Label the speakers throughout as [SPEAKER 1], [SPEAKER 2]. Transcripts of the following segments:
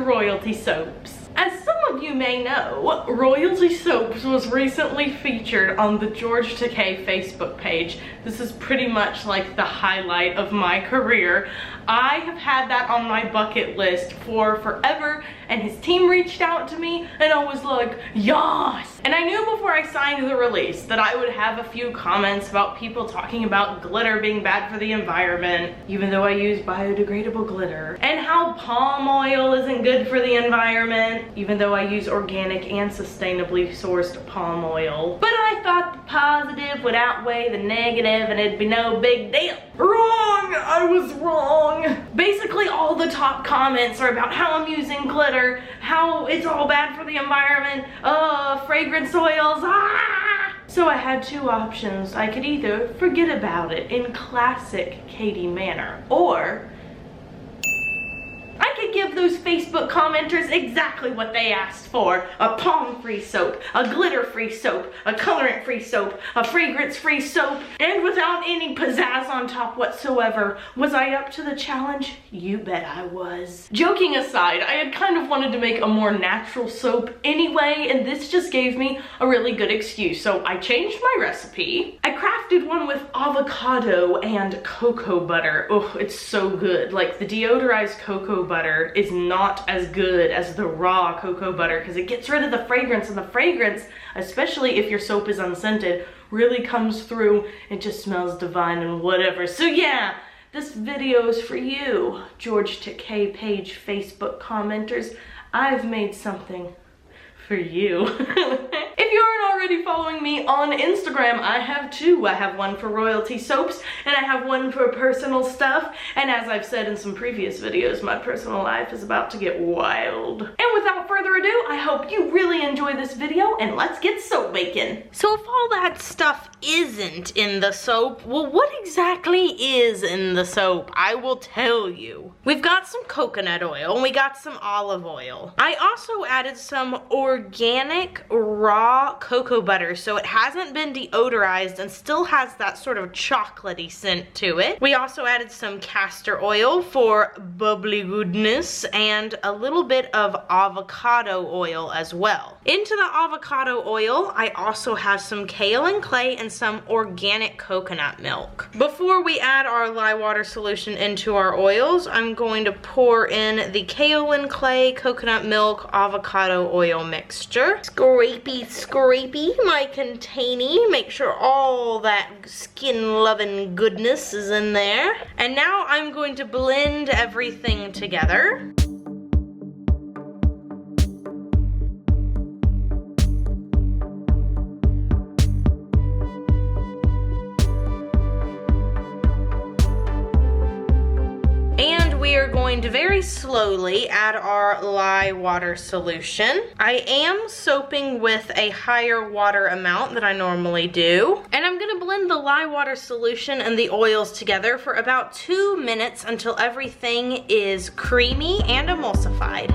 [SPEAKER 1] Royalty Soaps. As some of you may know, Royalty Soaps was recently featured on the George Takei Facebook page. This is pretty much like the highlight of my career. I have had that on my bucket list for forever, and his team reached out to me and I was like, yes! And I knew before I signed the release that I would have a few comments about people talking about glitter being bad for the environment, even though I use biodegradable glitter, and how palm oil isn't good for the environment, even though I use organic and sustainably sourced palm oil. But I thought the positive would outweigh the negative and it'd be no big deal. Wrong! I was wrong. Basically all the top comments are about how I'm using glitter, how it's all bad for the environment, fragrance oils, ah! So I had two options. I could either forget about it in classic Katie manner, or I could give those Facebook commenters exactly what they asked for. A palm-free soap, a glitter-free soap, a colorant-free soap, a fragrance-free soap, and without any pizzazz on top whatsoever. Was I up to the challenge? You bet I was. Joking aside, I had kind of wanted to make a more natural soap anyway, and this just gave me a really good excuse. So I changed my recipe. I crafted one with avocado and cocoa butter. Oh, it's so good. Like, the deodorized cocoa butter is not as good as the raw cocoa butter because it gets rid of the fragrance, and the fragrance, especially if your soap is unscented, really comes through. It just smells divine and whatever. So yeah, this video is for you, George Takei page Facebook commenters. I've made something for you. If you aren't already following me on Instagram, I have two. I have one for Royalty Soaps and I have one for personal stuff. And as I've said in some previous videos, my personal life is about to get wild. And without further ado, I hope you really enjoy this video and let's get soap making. So if all that stuff isn't in the soap, well, what exactly is in the soap? I will tell you. We've got some coconut oil and we got some olive oil. I also added some organic raw cocoa butter, so it hasn't been deodorized and still has that sort of chocolatey scent to it. We also added some castor oil for bubbly goodness and a little bit of avocado oil as well. Into the avocado oil, I also have some kaolin clay and some organic coconut milk. Before we add our lye water solution into our oils, I'm going to pour in the kaolin clay, coconut milk, avocado oil mixture. Scrapey, scrapey my containy. Make sure all that skin-loving goodness is in there. And now I'm going to blend everything together. Going to very slowly add our lye water solution. I am soaping with a higher water amount than I normally do. And I'm gonna blend the lye water solution and the oils together for about 2 minutes until everything is creamy and emulsified.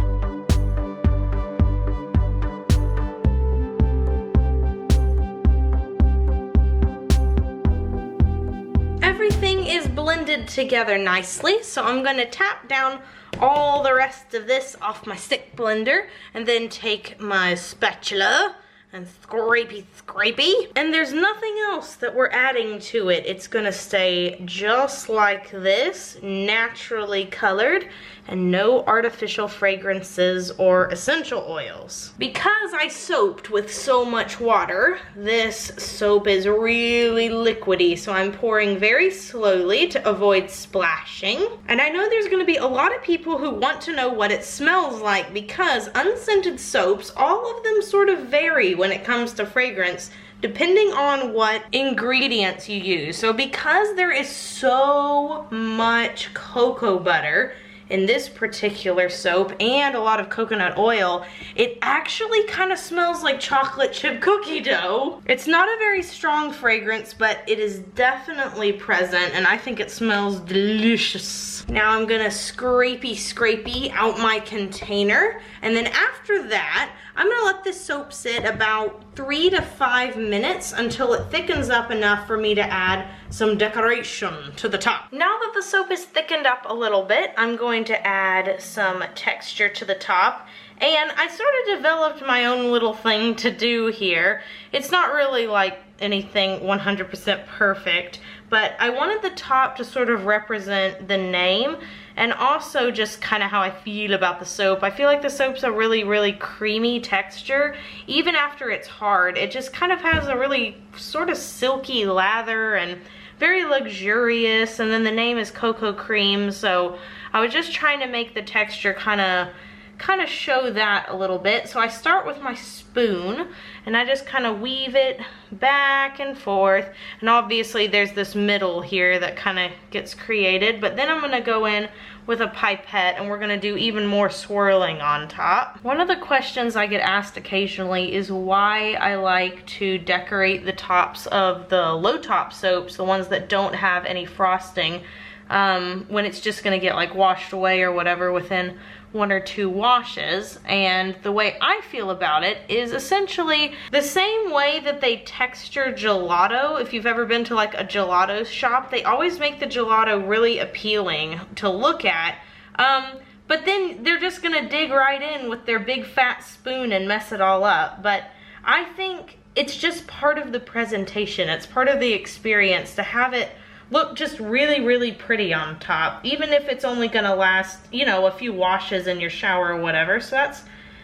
[SPEAKER 1] Everything is blended together nicely, so I'm going to tap down all the rest of this off my stick blender and then take my spatula and scrapey. And there's nothing else that we're adding to it. It's gonna stay just like this, naturally colored, and no artificial fragrances or essential oils. Because I soaped with so much water, this soap is really liquidy, so I'm pouring very slowly to avoid splashing. And I know there's gonna be a lot of people who want to know what it smells like, because unscented soaps, all of them sort of vary when it comes to fragrance, depending on what ingredients you use. So because there is so much cocoa butter in this particular soap and a lot of coconut oil, it actually kind of smells like chocolate chip cookie dough. It's not a very strong fragrance, but it is definitely present, and I think it smells delicious. Now I'm gonna scrapey out my container, and then after that, I'm gonna let this soap sit about 3 to 5 minutes until it thickens up enough for me to add some decoration to the top. Now that the soap is thickened up a little bit, I'm going to add some texture to the top. And I sort of developed my own little thing to do here. It's not really like anything 100% perfect, but I wanted the top to sort of represent the name and also just kind of how I feel about the soap. I feel like the soap's a really, really creamy texture. Even after it's hard, it just kind of has a really sort of silky lather and very luxurious, and then the name is Cocoa Cream, so I was just trying to make the texture kind of show that a little bit. So I start with my spoon and I just kind of weave it back and forth, and obviously there's this middle here that kind of gets created, but then I'm going to go in with a pipette and we're going to do even more swirling on top. One of the questions I get asked occasionally is why I like to decorate the tops of the low top soaps, the ones that don't have any frosting, when it's just going to get like washed away or whatever within 1 or 2 washes. And the way I feel about it is essentially the same way that they texture gelato. If you've ever been to like a gelato shop, they always make the gelato really appealing to look at, but then they're just gonna dig right in with their big fat spoon and mess it all up. But I think it's just part of the presentation, it's part of the experience to have it look just really, really pretty on top, even if it's only gonna last, you know, a few washes in your shower or whatever. So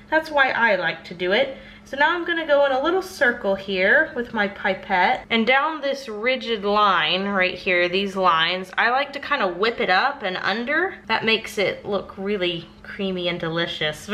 [SPEAKER 1] that's why I like to do it. So now I'm gonna go in a little circle here with my pipette, and down this rigid line right here, these lines, I like to kind of whip it up and under. That makes it look really creamy and delicious. It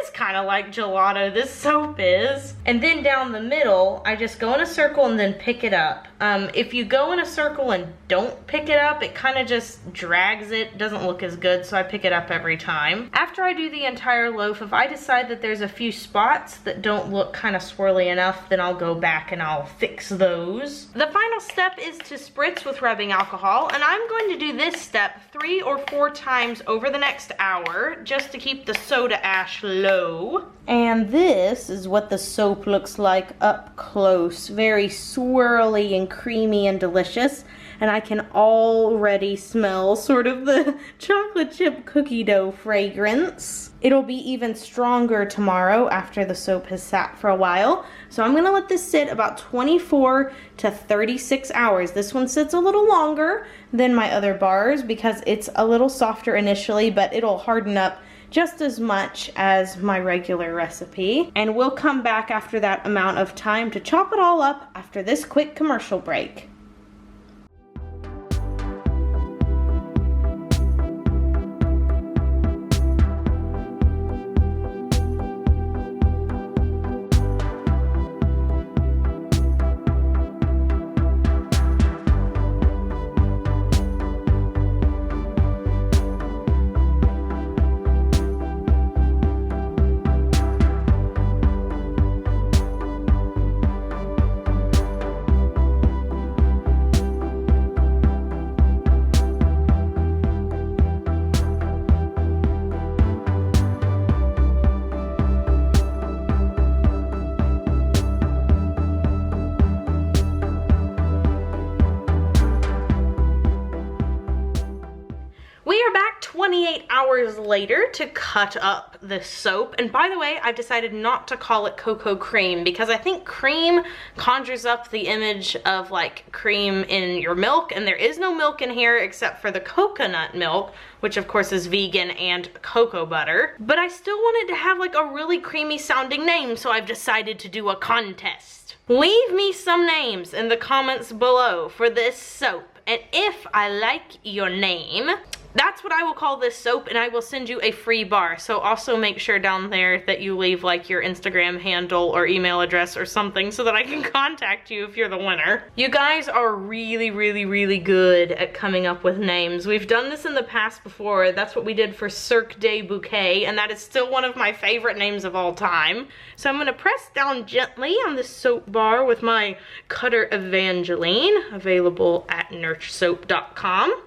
[SPEAKER 1] is kind of like gelato, this soap is. And then down the middle, I just go in a circle and then pick it up. If you go in a circle and don't pick it up, it kind of just drags it, doesn't look as good, so I pick it up every time. After I do the entire loaf, if I decide that there's a few spots that don't look kind of swirly enough, then I'll go back and I'll fix those. The final step is to spritz with rubbing alcohol, and I'm going to do this step 3 or 4 times over the next hour, just to keep the soda ash low. And this is what the soap looks like up close. Very swirly and creamy and delicious. And I can already smell sort of the chocolate chip cookie dough fragrance. It'll be even stronger tomorrow after the soap has sat for a while. So I'm gonna let this sit about 24 to 36 hours. This one sits a little longer than my other bars because it's a little softer initially, but it'll harden up just as much as my regular recipe. And we'll come back after that amount of time to chop it all up after this quick commercial break. We are back 28 hours later to cut up the soap. And by the way, I've decided not to call it cocoa cream because I think cream conjures up the image of like cream in your milk, and there is no milk in here except for the coconut milk, which of course is vegan, and cocoa butter. But I still wanted to have like a really creamy sounding name, so I've decided to do a contest. Leave me some names in the comments below for this soap, and if I like your name, that's what I will call this soap, and I will send you a free bar. So also make sure down there that you leave like your Instagram handle or email address or something so that I can contact you if you're the winner. You guys are really, really, really good at coming up with names. We've done this in the past before. That's what we did for Cirque de Bouquet, and that is still one of my favorite names of all time. So I'm gonna press down gently on this soap bar with my cutter Evangeline, available at nurturesoap.com.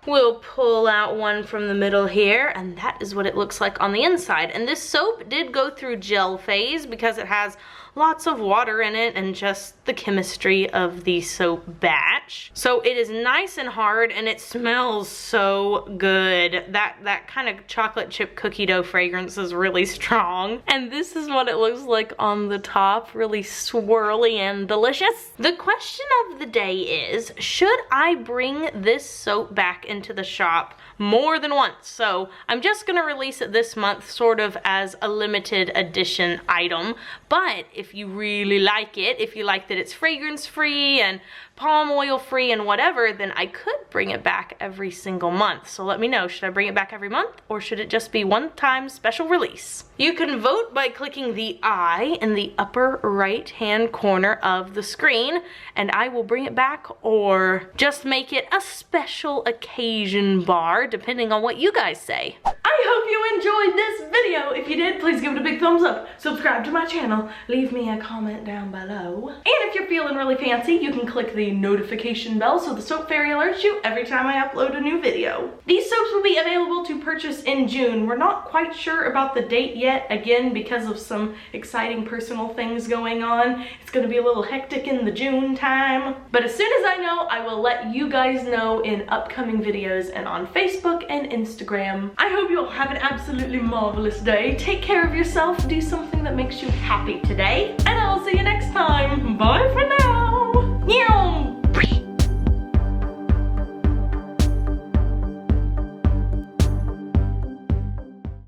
[SPEAKER 1] We'll pull out one from the middle here, and that is what it looks like on the inside. And this soap did go through gel phase because it has lots of water in it and just the chemistry of the soap batch. So it is nice and hard and it smells so good. That kind of chocolate chip cookie dough fragrance is really strong. And this is what it looks like on the top, really swirly and delicious. The question of the day is, should I bring this soap back into the shop more than once? So I'm just gonna release it this month sort of as a limited edition item, but if you really like it, if you like that it's fragrance free and palm oil free and whatever, then I could bring it back every single month. So let me know, should I bring it back every month or should it just be one time special release? You can vote by clicking the I in the upper right hand corner of the screen and I will bring it back or just make it a special occasion bar depending on what you guys say. I hope you enjoyed this video. If you did, please give it a big thumbs up, subscribe to my channel, leave me a comment down below. And if you're feeling really fancy, you can click the notification bell so the soap fairy alerts you every time I upload a new video. These soaps will be available to purchase in June. We're not quite sure about the date yet, again because of some exciting personal things going on. It's gonna be a little hectic in the June time. But as soon as I know, I will let you guys know in upcoming videos and on Facebook and Instagram. I hope you all have an absolutely marvelous day. Take care of yourself, do something that makes you happy today, and I'll see you next time. Bye for now.